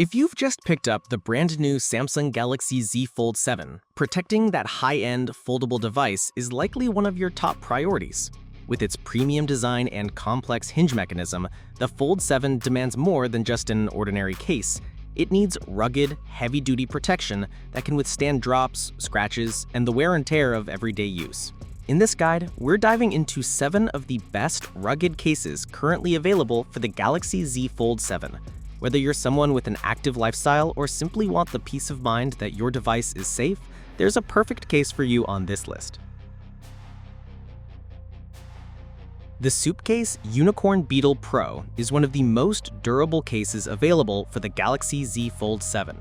If you've just picked up the brand new Samsung Galaxy Z Fold 7, protecting that high-end foldable device is likely one of your top priorities. With its premium design and complex hinge mechanism, the Fold 7 demands more than just an ordinary case. It needs rugged, heavy-duty protection that can withstand drops, scratches, and the wear and tear of everyday use. In this guide, we're diving into 7 of the best rugged cases currently available for the Galaxy Z Fold 7. Whether you're someone with an active lifestyle or simply want the peace of mind that your device is safe, there's a perfect case for you on this list. The SUPCASE Unicorn Beetle Pro is one of the most durable cases available for the Galaxy Z Fold 7.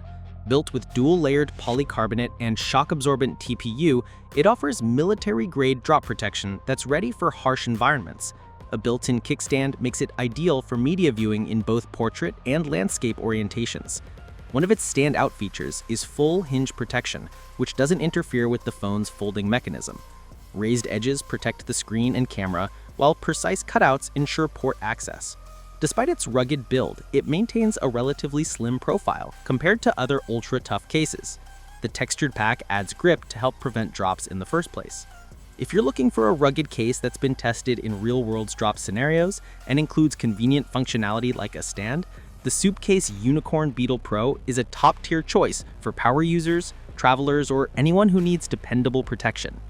Built with dual-layered polycarbonate and shock-absorbent TPU, it offers military-grade drop protection that's ready for harsh environments. A built-in kickstand makes it ideal for media viewing in both portrait and landscape orientations. One of its standout features is full hinge protection, which doesn't interfere with the phone's folding mechanism. Raised edges protect the screen and camera, while precise cutouts ensure port access. Despite its rugged build, it maintains a relatively slim profile compared to other ultra-tough cases. The textured pack adds grip to help prevent drops in the first place. If you're looking for a rugged case that's been tested in real-world drop scenarios and includes convenient functionality like a stand, the SUPCASE Unicorn Beetle Pro is a top-tier choice for power users, travelers, or anyone who needs dependable protection.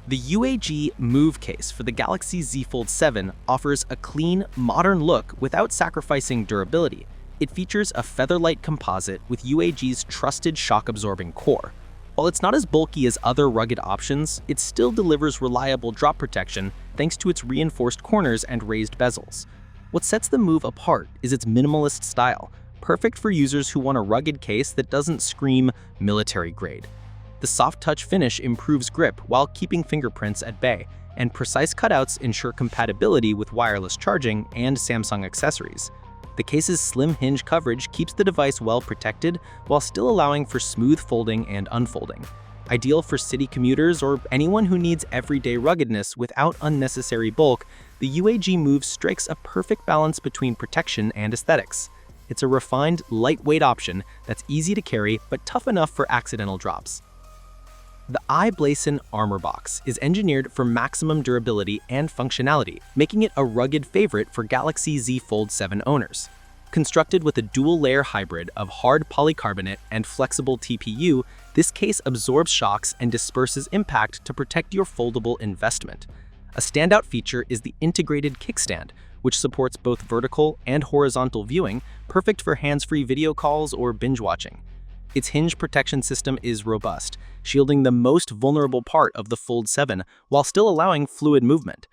The UAG Mouve case for the Galaxy Z Fold 7 offers a clean, modern look without sacrificing durability. It features a featherlight composite with UAG's trusted shock-absorbing core. While it's not as bulky as other rugged options, it still delivers reliable drop protection thanks to its reinforced corners and raised bezels. What sets the Mouve apart is its minimalist style, perfect for users who want a rugged case that doesn't scream military grade. The soft touch finish improves grip while keeping fingerprints at bay, and precise cutouts ensure compatibility with wireless charging and Samsung accessories. The case's slim hinge coverage keeps the device well protected while still allowing for smooth folding and unfolding. Ideal for city commuters or anyone who needs everyday ruggedness without unnecessary bulk, the UAG Mouve strikes a perfect balance between protection and aesthetics. It's a refined, lightweight option that's easy to carry but tough enough for accidental drops. The iBlazin Armorbox is engineered for maximum durability and functionality, making it a rugged favorite for Galaxy Z Fold 7 owners. Constructed with a dual-layer hybrid of hard polycarbonate and flexible TPU, this case absorbs shocks and disperses impact to protect your foldable investment. A standout feature is the integrated kickstand, which supports both vertical and horizontal viewing, perfect for hands-free video calls or binge watching. Its hinge protection system is robust, shielding the most vulnerable part of the Fold 7 while still allowing fluid movement.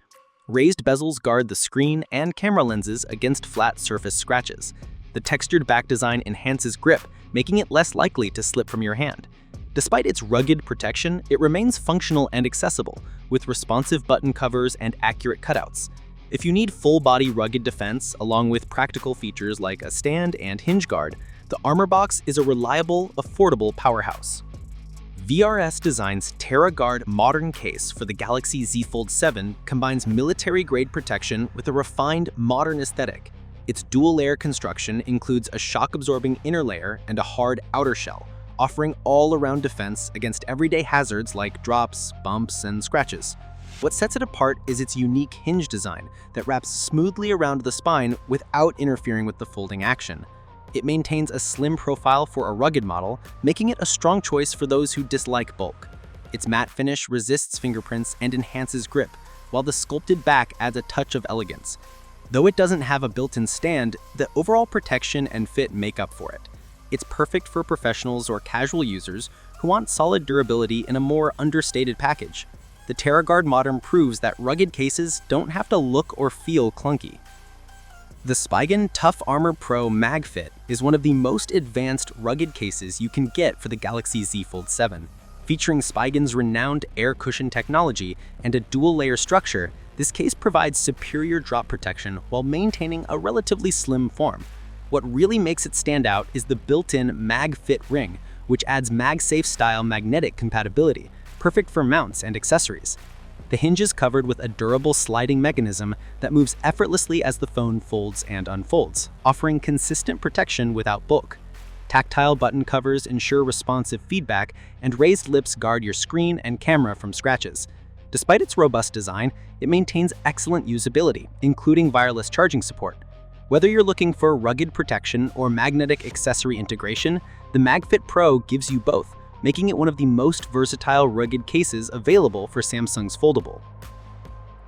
Raised bezels guard the screen and camera lenses against flat surface scratches. The textured back design enhances grip, making it less likely to slip from your hand. Despite its rugged protection, it remains functional and accessible, with responsive button covers and accurate cutouts. If you need full-body rugged defense, along with practical features like a stand and hinge guard, the Armorbox is a reliable, affordable powerhouse. VRS Design's Terra Guard modern case for the Galaxy Z Fold 7 combines military-grade protection with a refined, modern aesthetic. Its dual-layer construction includes a shock-absorbing inner layer and a hard outer shell, offering all-around defense against everyday hazards like drops, bumps, and scratches. What sets it apart is its unique hinge design that wraps smoothly around the spine without interfering with the folding action. It maintains a slim profile for a rugged model, making it a strong choice for those who dislike bulk. Its matte finish resists fingerprints and enhances grip, while the sculpted back adds a touch of elegance. Though it doesn't have a built-in stand, the overall protection and fit make up for it. It's perfect for professionals or casual users who want solid durability in a more understated package. The Terra Guard Modern proves that rugged cases don't have to look or feel clunky. The Spigen Tough Armor Pro MagFit is one of the most advanced rugged cases you can get for the Galaxy Z Fold 7. Featuring Spigen's renowned air cushion technology and a dual-layer structure, this case provides superior drop protection while maintaining a relatively slim form. What really makes it stand out is the built-in MagFit ring, which adds MagSafe-style magnetic compatibility, perfect for mounts and accessories. The hinge is covered with a durable sliding mechanism that moves effortlessly as the phone folds and unfolds, offering consistent protection without bulk. Tactile button covers ensure responsive feedback, and raised lips guard your screen and camera from scratches. Despite its robust design, it maintains excellent usability, including wireless charging support. Whether you're looking for rugged protection or magnetic accessory integration, the MagFit Pro gives you both, making it one of the most versatile rugged cases available for Samsung's foldable.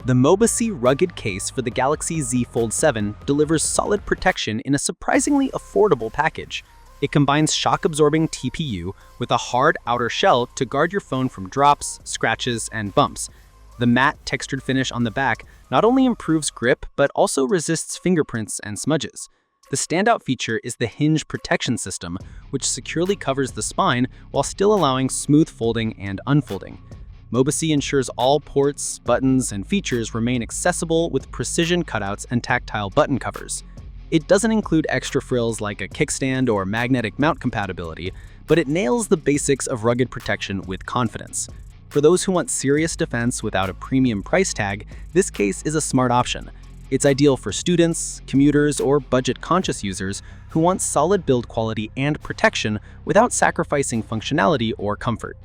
The MOBOSI rugged case for the Galaxy Z Fold 7 delivers solid protection in a surprisingly affordable package. It combines shock-absorbing TPU with a hard outer shell to guard your phone from drops, scratches, and bumps. The matte textured finish on the back not only improves grip, but also resists fingerprints and smudges. The standout feature is the hinge protection system, which securely covers the spine while still allowing smooth folding and unfolding. MOBOSI ensures all ports, buttons, and features remain accessible with precision cutouts and tactile button covers. It doesn't include extra frills like a kickstand or magnetic mount compatibility, but it nails the basics of rugged protection with confidence. For those who want serious defense without a premium price tag, this case is a smart option. It's ideal for students, commuters, or budget-conscious users who want solid build quality and protection without sacrificing functionality or comfort.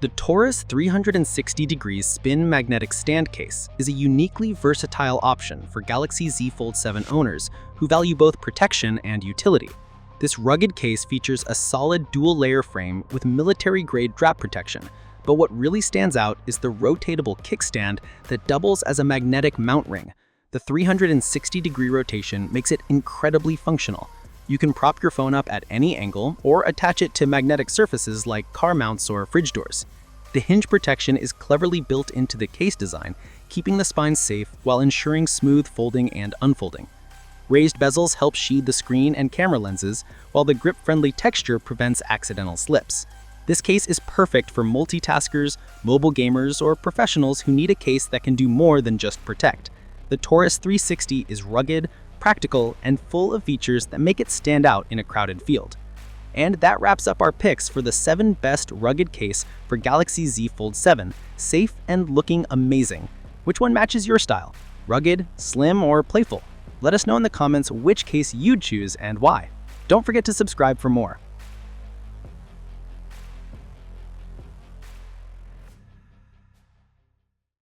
The Taurus 360-degree spin magnetic stand case is a uniquely versatile option for Galaxy Z Fold 7 owners who value both protection and utility. This rugged case features a solid dual-layer frame with military-grade drop protection, but what really stands out is the rotatable kickstand that doubles as a magnetic mount ring. The 360-degree rotation makes it incredibly functional. You can prop your phone up at any angle or attach it to magnetic surfaces like car mounts or fridge doors. The hinge protection is cleverly built into the case design, keeping the spine safe while ensuring smooth folding and unfolding. Raised bezels help sheathe the screen and camera lenses, while the grip-friendly texture prevents accidental slips. This case is perfect for multitaskers, mobile gamers, or professionals who need a case that can do more than just protect. The Taurus 360 is rugged, practical, and full of features that make it stand out in a crowded field. And that wraps up our picks for the 7 best rugged case for Galaxy Z Fold 7, safe and looking amazing. Which one matches your style? Rugged, slim, or playful? Let us know in the comments which case you'd choose and why. Don't forget to subscribe for more.